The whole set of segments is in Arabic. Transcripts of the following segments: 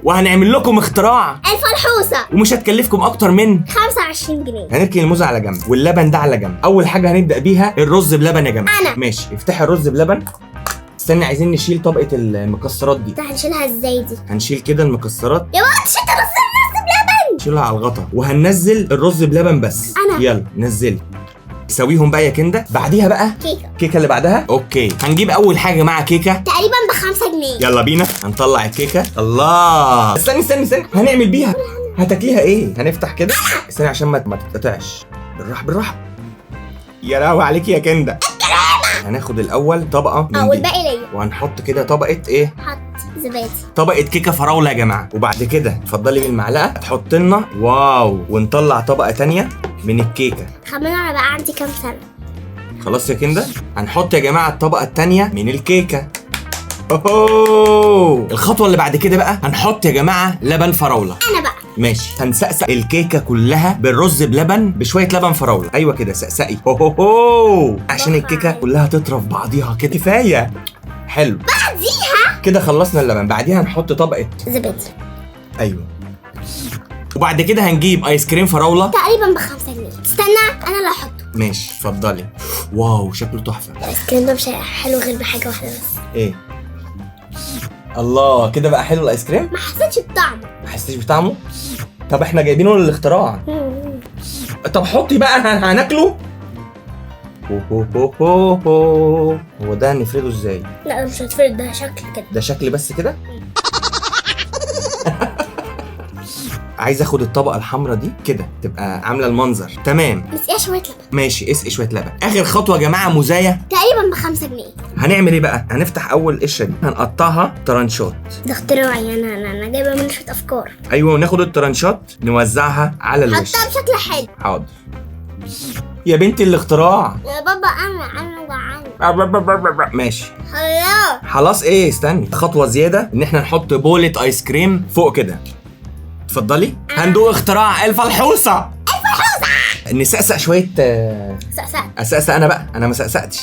وهنعمل لكم اختراع الفلحوصة، ومش هتكلفكم اكتر من 25 جنيه. هنركن الموز على جنب واللبن ده على جنب. اول حاجه هنبدا بيها الرز بلبن يا جماعه. أنا. ماشي، افتحي الرز بلبن. استني، عايزين نشيل طبقه المكسرات دي. هنشيلها ازاي دي؟ هنشيل كده المكسرات، يا بابا شلت الرز بلبن. نشيلها على الغطا وهننزل الرز بلبن بس. أنا. يلا نزلي، سويهم بقى يا كنده. بعديها بقى كيكة الكيكه اللي بعدها. اوكي، هنجيب اول حاجه مع كيكه تقريبا ب5 جنيه. يلا بينا. هنطلع الكيكه. الله، استني هنعمل بيها. هتاكليها ايه؟ هنفتح كده. استني عشان ما تتقطعش. بالراحه. يا لهوي عليكي يا كنده. هناخد الاول طبقه من دي والباقي ليا. وهنحط كده طبقه ايه؟ حط زبادي. طبقه كيكه فراوله يا جماعه. وبعد كده اتفضلي بالمعلقه هتحط لنا واو، ونطلع طبقه تانية من الكيكه. خمنوا انا بقى عندي كام سنه. خلاص يا كنده. هنحط يا جماعه الطبقه التانية من الكيكه. اوه، الخطوه اللي بعد كده بقى هنحط يا جماعه لبن فراوله. انا بقى ماشي، هنسقسق الكيكه كلها بالرز بلبن بشويه لبن فراوله. ايوه كده، سقسقي هو عشان الكيكه كلها تطرف بعضيها كده. كفايه، حلو. بعديها كده خلصنا اللبن. بعديها هنحط طبقه زبادي. ايوه، وبعد كده هنجيب ايس كريم فراوله تقريبا ب5 جنيه. استنى انا اللي هحطه. ماشي، اتفضلي. واو، شكله تحفه. الايس كريم ده مش حلو غير بحاجه واحده بس. ايه؟ الله، كده بقى حلو الايس كريم. ما حسيتش بطعمه. ما حسيتش بطعمه؟ طب احنا جايبينه للاختراع. طب حطي بقى، هناكله. هو ده هنفرده ازاي؟ لا مش هتفرد، ده شكل كده. ده شكل بس كده. عايز اخد الطبقه الحمراء دي كده تبقى عامله المنظر. تمام، نسقيها شويه لبن. ماشي، اسقي شويه لبن. اخر خطوه يا جماعه، موزايه. تقريبا ب5 جنيه. هنعمل ايه بقى؟ هنفتح اول قشره دي، هنقطعها ترانشات. ده اختراعي، انا جايبه منه شويه افكار. ايوه، وناخد الترانشات نوزعها على الوش. حطها بشكل حلو. حاضر يا بنتي، الاختراع. يا بابا انا جعان. ماشي خلاص. خلاص. ايه، استني، خطوه زياده ان احنا نحط بولة ايس كريم فوق كده. اتفضلي. هندوق اختراع الفلحوصه. نسقسق شويه. سقسق. اسقسق انا بقى، انا ما سقسقتش.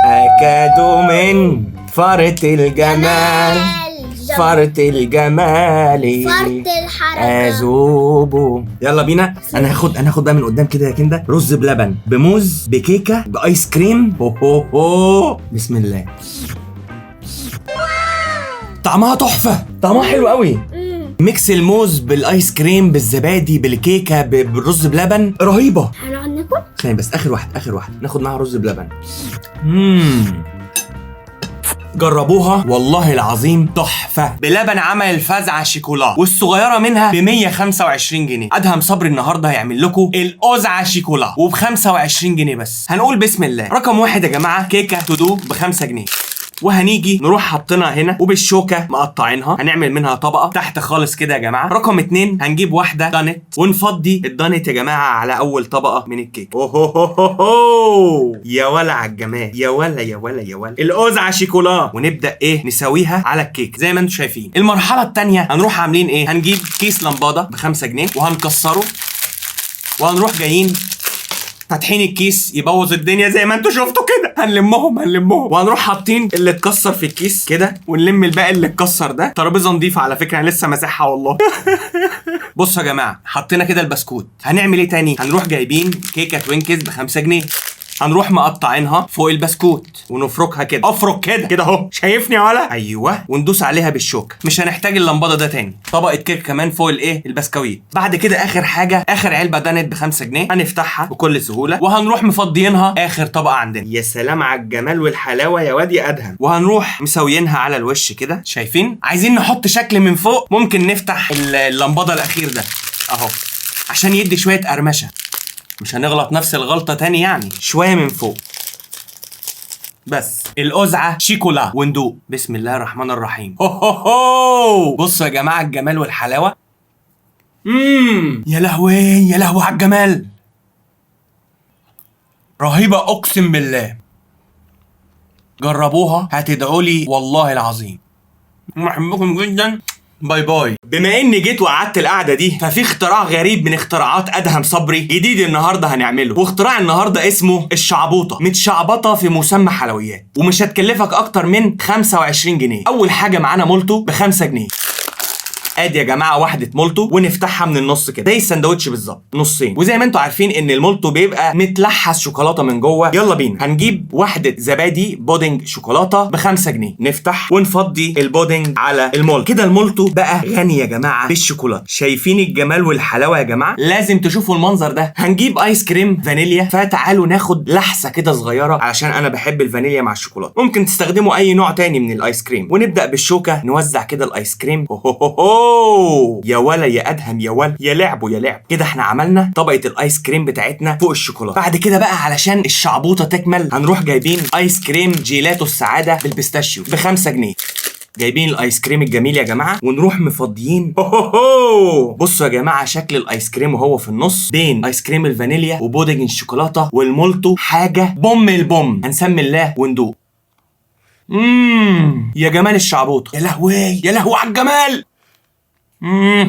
اكادوا من فرط الجمال، فرط الجمال، فرط الحركه. اذوبه. يلا بينا. انا هاخد بقى من قدام كده يا كنده. رز بلبن بموز بكيكه بايس كريم. بسم الله. طعمها تحفه، طعمها حلو قوي. ميكس الموز بالايس كريم بالزبادي بالكيكه بالرز بلبن رهيبه. هنقعد ناكل. ثاني بس، اخر واحده ناخد معاها رز بلبن. جربوها والله العظيم تحفه. بلبن عمل الفزعه شيكولا، والصغيره منها ب 125 جنيه. ادهم صبري النهارده هيعمل لكم القزعه شيكولا وب 25 جنيه بس. هنقول بسم الله. رقم 1 يا جماعه، كيكه تودو ب5 جنيه. وهنيجي نروح حاطينها هنا وبالشوكه مقطعينها. هنعمل منها طبقه تحت خالص كده يا جماعه. رقم 2 هنجيب واحده دانت ونفضي الدانت يا جماعه على اول طبقه من الكيك. يا ولا على الجمال، يا ولا القزعه شيكولا. ونبدا ايه، نسويها على الكيك زي ما انتم شايفين. المرحله الثانيه هنروح عاملين ايه، هنجيب كيس لمباده ب5 جنيه وهنكسره، وهنروح جايين فاتحين الكيس يبوظ الدنيا زي ما انتوا شفتوا كده. هنلمهم وهنروح حاطين اللي اتكسر في الكيس كده، ونلم الباقي اللي اتكسر ده. ترابيزه نظيفه على فكره، انا لسه ماسحها والله. بصوا يا جماعه، حطينا كده البسكوت. هنعمل ايه تاني؟ هنروح جايبين كيكه توينكز ب5 جنيه، هنروح مقطعينها فوق البسكوت ونفركها كده. افرك كده اهو، شايفني يا ولا؟ ايوه، وندوس عليها بالشوكه. مش هنحتاج اللمباده ده تاني. طبقه كيك كمان فوق الايه، البسكويت. بعد كده اخر حاجه، اخر علبه دانت ب5 جنيه هنفتحها بكل سهوله، وهنروح مفضيينها اخر طبقه عندنا. يا سلام على الجمال والحلاوه يا واد يا ادهم. وهنروح مسويينها على الوش كده، شايفين؟ عايزين نحط شكل من فوق، ممكن نفتح اللمباده الاخير ده اهو عشان يدي شويه قرمشه. مش هنغلط نفس الغلطة تاني يعني. شوية من فوق بس. القزعة شيكولا. وندوق بسم الله الرحمن الرحيم. بصوا يا جماعة الجمال والحلاوة. يا لهوي على الجمال، رهيبة اقسم بالله. جربوها هتدعوا لي والله العظيم. بحبكم جدا. باي باي. بما اني جيت وقعدت القعده دي، ففي اختراع غريب من اختراعات ادهم صبري جديد النهارده هنعمله، واختراع النهارده اسمه الشعبوطه. متشعبطه في مسمى حلويات، ومش هتكلفك اكتر من 25 جنيه. اول حاجه معانا مولتو ب5 جنيه. ادي يا جماعه واحده مولتو، ونفتحها من النص كده زي الساندوتش بالظبط نصين. وزي ما انتم عارفين ان المولتو بيبقى متلحس شوكولاته من جوه. يلا بينا. هنجيب واحده زبادي بودنج شوكولاته ب5 جنيه، نفتح ونفضي البودنج على المولتو كده. المولتو بقى غني يا جماعه بالشوكولاته. شايفين الجمال والحلاوه يا جماعه؟ لازم تشوفوا المنظر ده. هنجيب ايس كريم فانيليا، فتعالوا ناخد لحسه كده صغيره علشان انا بحب الفانيليا مع الشوكولاته. ممكن تستخدموا اي نوع تاني من الايس كريم. ونبدا بالشوكه نوزع كده الايس كريم. يا ولا يا ادهم يا ولا يا لعبوا يا لعب. كده احنا عملنا طبقه الايس كريم بتاعتنا فوق الشوكولاته. بعد كده بقى علشان الشعبوطه تكمل، هنروح جايبين ايس كريم جيلاتو السعاده بالبيستاشيو ب5 جنيه. جايبين الايس كريم الجميل يا جماعه، ونروح مفضيين. بصوا يا جماعه شكل الايس كريم وهو في النص بين ايس كريم الفانيليا وبودنج الشوكولاته والمولتو، حاجه بوم البوم. هنسمي الله وندوق. يا جمال الشعبوطه، يا لهوي يا لهوي على الجمال.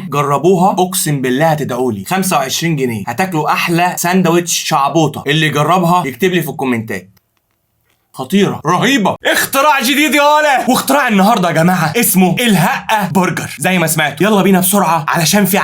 جربوها اقسم بالله هتدعولي. 25 جنيه هتاكلوا احلى ساندوتش شعبوطه. اللي جربها يكتب لي في الكومنتات. خطيرة رهيبة، اختراع جديد يا ولا. واختراع النهارده يا جماعة اسمه الهقة برجر زي ما سمعتوا. يلا بينا بسرعة علشان في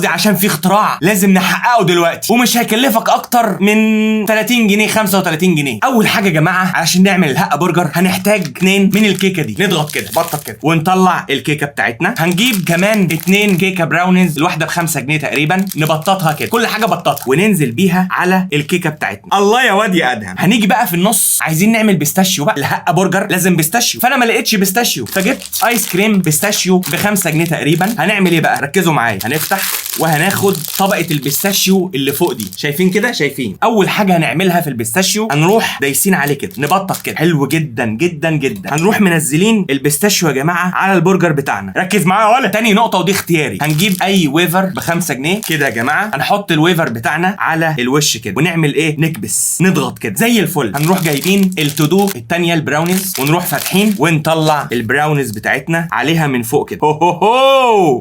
عشان في اختراع لازم نحققه دلوقتي، ومش هيكلفك اكتر من 30 جنيه 35 جنيه. اول حاجة يا جماعة علشان نعمل الهقة برجر هنحتاج 2 من الكيكة دي. نضغط كده بطط كده ونطلع الكيكة بتاعتنا. هنجيب كمان 2 كيكة براونيز، الواحدة ب5 جنيه تقريبا. نبططها كده كل حاجة بططها وننزل بيها على الكيكة بتاعتنا. الله يا واد يا ادهم. هنيجي بقى في النص عايزين نعمل بيستاشيو بقى. الهقه برجر لازم بيستاشيو، فانا ما لقيتش بيستاشيو فجبت ايس كريم بيستاشيو ب5 جنيه تقريبا. هنعمل ايه بقى؟ ركزوا معايا. هنفتح وهناخد طبقه البيستاشيو اللي فوق دي. شايفين كده؟ شايفين؟ اول حاجه هنعملها في البيستاشيو هنروح دايسين عليه كده، نبطط كده حلو جدا جدا جدا. هنروح منزلين البيستاشيو يا جماعه على البرجر بتاعنا. ركز معايا ولا. تاني نقطه ودي اختياري، هنجيب اي ويفر ب5 جنيه كده يا جماعه. هنحط الويفر بتاعنا على الوش كده ونعمل ايه؟ نكبس نضغط كده زي الفل. هنروح جايبين التودو التانية البراونيز ونروح فاتحين ونطلع البراونيز بتاعتنا عليها من فوق كده.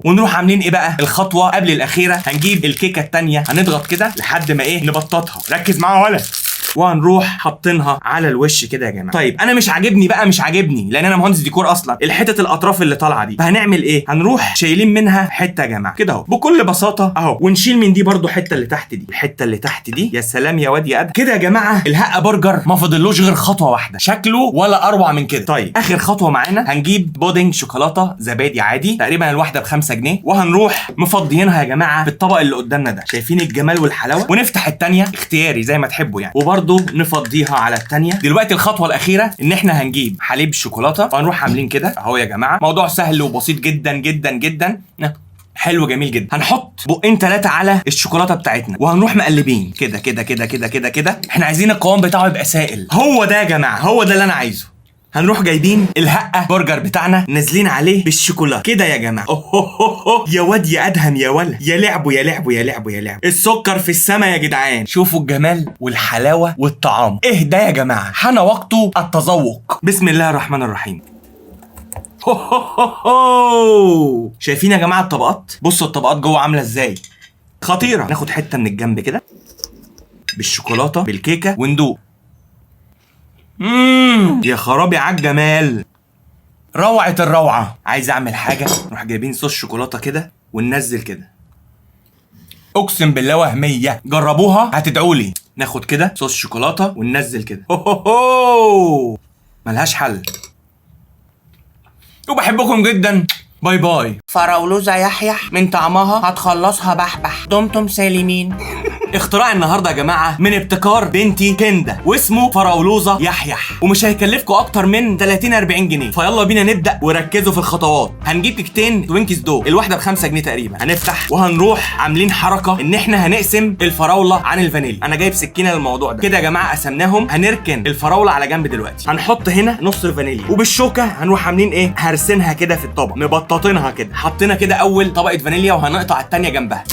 ونروح عاملين ايه بقى؟ الخطوه قبل الاخيره، هنجيب الكيكه التانية هنضغط كده لحد ما ايه؟ نبططها. ركز معايا ولا. وهنروح حاطينها على الوش كده يا جماعه. طيب انا مش عاجبني لان انا مهندس ديكور اصلا الحتت الاطراف اللي طالعه دي. فهنعمل ايه؟ هنروح شايلين منها حته يا جماعه كده اهو بكل بساطه اهو، ونشيل من دي برضو حته اللي تحت دي. الحته اللي تحت دي يا سلام يا واد يا ادم. كده يا جماعه الهقه برجر ما فاضلوش غير خطوه واحده، شكله ولا اروع من كده. طيب اخر خطوه معانا، هنجيب بودنج شوكولاته زبادي عادي تقريبا الواحده ب5 جنيه، وهنروح مفضيينها يا جماعه بالطبق اللي قدامنا ده. شايفين الجمال والحلاوه؟ ونفتح الثانيه اختياري زي ما تحبوا يعني، وبرضو نفضيها على الثانيه. دلوقتي الخطوه الاخيره ان احنا هنجيب حليب شوكولاته وهنروح عاملين كده اهو يا جماعه. موضوع سهل وبسيط جدا جدا جدا، حلو جميل جدا. هنحط بقين 3 على الشوكولاته بتاعتنا وهنروح مقلبين كده كده كده كده كده كده. احنا عايزين القوام بتاعه يبقى سائل. هو ده يا جماعه، هو ده اللي انا عايزه. هنروح جايبين الهقه برجر بتاعنا نازلين عليه بالشوكولاته كده يا جماعه. يا واد يا ادهم يا ولا يا لعبوا يا لعبوا يا لعبوا يا لعبوا. السكر في السما يا جدعان. شوفوا الجمال والحلاوه والطعام. ايه ده يا جماعه؟ حان وقت التذوق. بسم الله الرحمن الرحيم. شايفين يا جماعه الطبقات؟ بصوا الطبقات جوه عامله ازاي، خطيره. ناخد حته من الجنب كده بالشوكولاته بالكيكه وندوق. يا خرابي على الجمال، روعه الروعه. عايز اعمل حاجه، نروح جايبين صوص شوكولاته كده وننزل كده. اقسم بالله وهميه، جربوها هتدعولي. ناخد كده صوص شوكولاته وننزل كده. ملهاش حل. وبحبكم جدا. باي باي. فراولوزة يحيح من طعمها هتخلصها بحبح. دمتم سالمين. اختراع النهارده يا جماعه من ابتكار بنتي كندا، واسمه فراولوزة يحيح، ومش هيكلفكم اكتر من 30-40 جنيه. فيلا بينا نبدا وركزوا في الخطوات. هنجيب كيكتين توينكيز دو الواحده ب5 جنيه تقريبا. هنفتح وهنروح عاملين حركه ان احنا هنقسم الفراوله عن الفانيليا. انا جايب سكينه للموضوع ده كده يا جماعه. قسمناهم. هنركن الفراوله على جنب دلوقتي. هنحط هنا نص الفانيليا، وبالشوكه هنروح عاملين ايه؟ هرسنها كده في الطبق، مبططينها كده. حطينا كده اول طبقه فانيليا وهنقطع الثانيه جنبها.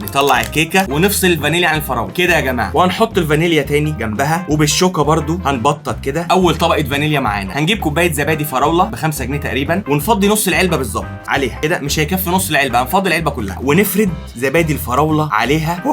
نطلع الكيكه ونفصل الفانيليا عن الفراوله كده يا جماعه، وهنحط الفانيليا تاني جنبها، وبالشوكه برضو هنبطط كده اول طبقه فانيليا معانا. هنجيب كوبايه زبادي فراوله ب5 جنيه تقريبا، ونفضي نص العلبه بالظبط عليها كده، مش هيكفي نص العلبه، هنفضي العلبه كلها ونفرد زبادي الفراوله عليها.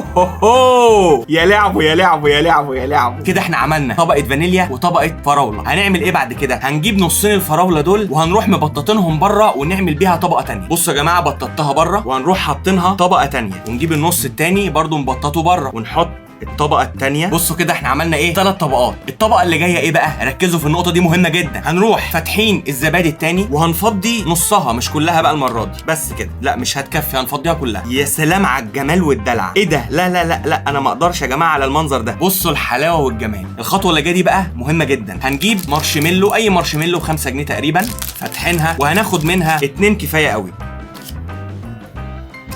يا لعبوا يا لعبوا يا لعبوا يا لعبوا. كده احنا عملنا طبقه فانيليا وطبقه فراوله. هنعمل ايه بعد كده؟ هنجيب نصين الفراوله دول وهنروح مبططينهم بره ونعمل بيها طبقه تانية. بصوا يا جماعه بططتها بره، وهنروح حاطينها طبقه تانية، ونجيب النص التاني برضو نبططه بره ونحط الطبقه الثانيه. بصوا كده احنا عملنا ايه؟ 3 طبقات. الطبقه اللي جايه ايه بقى؟ ركزوا في النقطه دي مهمه جدا. هنروح فاتحين الزبادي الثاني وهنفضي نصها، مش كلها بقى المره دي، بس كده، لا مش هتكفي، هنفضيها كلها. يا سلام على الجمال والدلع. ايه ده؟ لا لا لا لا، انا ما اقدرش يا جماعه على المنظر ده. بصوا الحلاوه والجمال. الخطوه اللي جايه دي بقى مهمه جدا. هنجيب مارشميلو، اي مارشميلو ب5 جنيه تقريبا، فاتحينها وهناخد منها 2 كفايه قوي،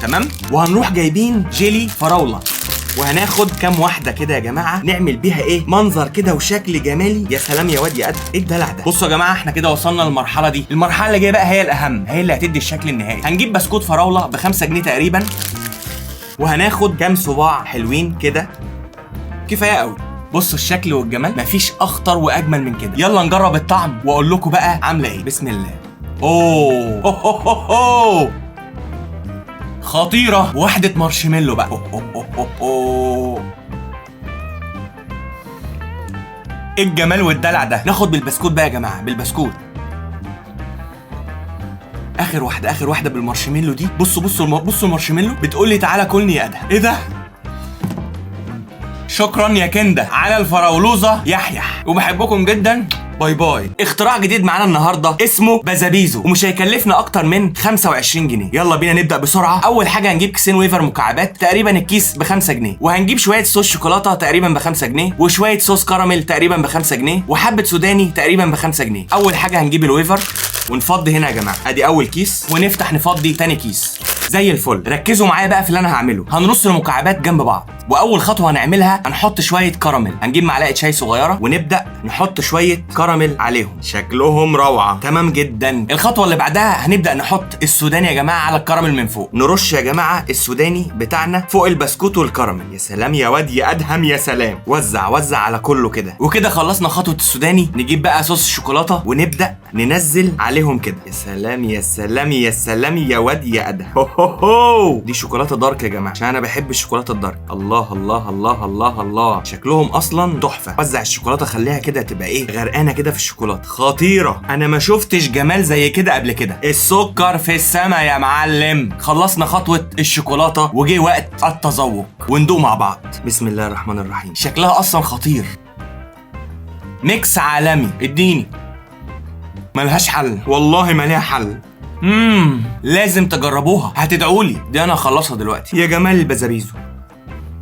تمام. وهنروح جايبين جيلي فراوله، وهناخد كام واحده كده يا جماعه، نعمل بيها ايه؟ منظر كده وشكل جمالي. يا سلام يا واد يا قد ايه الدلع ده. بصوا يا جماعه احنا كده وصلنا للمرحله دي. المرحله اللي جايه بقى هي الاهم، هي اللي هتدي الشكل النهائي. هنجيب بسكوت فراوله ب5 جنيه تقريبا، وهناخد كام صباع حلوين كده، كفايه قوي. بصوا الشكل والجمال، مفيش اخطر واجمل من كده. يلا نجرب الطعم واقول لكم بقى عامله ايه. بسم الله. اوه خطيرة. واحدة مارشميلو بقى. ايه الجمال والدلع ده. ناخد بالبسكوت بقى يا جماعة، بالبسكوت. اخر واحدة بالمارشميلو دي. بصوا المارشميلو بتقول لي تعالى كلني يا ادهم. ايه ده؟ شكرا يا كندا على الفراولوزة يحيح، وبحبكم جدا. باي باي. اختراع جديد معانا النهارده اسمه بازابيزو، ومش هيكلفنا اكتر من 25 جنيه. يلا بينا نبدا بسرعه. اول حاجه هنجيب كيسين ويفر مكعبات، تقريبا الكيس ب5 جنيه، وهنجيب شويه صوص شوكولاته تقريبا ب5 جنيه، وشويه صوص كراميل تقريبا ب5 جنيه، وحبه سوداني تقريبا ب5 جنيه. اول حاجه هنجيب الويفر ونفضي هنا يا جماعه، ادي اول كيس، ونفتح نفضي تاني كيس زي الفل. ركزوا معايا بقى في اللي انا هعمله. هنرص المكعبات جنب بعض، واول خطوه هنعملها هنحط شويه كراميل. هنجيب معلقه شاي صغيره ونبدا نحط شويه كراميل عليهم، شكلهم روعه، تمام جدا. الخطوه اللي بعدها هنبدا نحط السوداني يا جماعه على الكراميل من فوق. نرش يا جماعه السوداني بتاعنا فوق البسكوت والكراميل. يا سلام يا واد يا ادهم، يا سلام. وزع على كله كده. وكده خلصنا خطوه السوداني. نجيب بقى صوص الشوكولاته ونبدا ننزل عليهم كده. يا سلام يا سلام يا سلام يا واد يا ادهم. دي شوكولاته دارك يا جماعه، عشان انا بحب الشوكولاته الدارك. الله الله الله الله الله، شكلهم اصلا تحفه. وزع الشوكولاته، خليها كده تبقى ايه، غرقانه كده في الشوكولاته، خطيره. انا ما شفتش جمال زي كده قبل كده. السكر في السما يا معلم. خلصنا خطوه الشوكولاته وجه وقت التذوق، وندوق مع بعض. بسم الله الرحمن الرحيم. شكلها اصلا خطير، ميكس عالمي. اديني، ملهاش حل والله، ما ليها حل. لازم تجربوها، هتدعولي. دي انا هخلصها دلوقتي. يا جمال البازابيزو،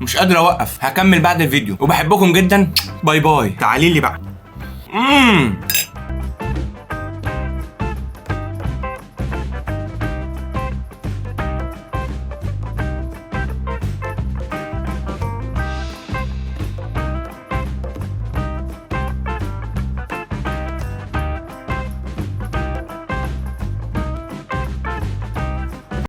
مش قادر اوقف. هكمل بعد الفيديو، وبحبكم جدا. باي باي. تعالي لي بقى.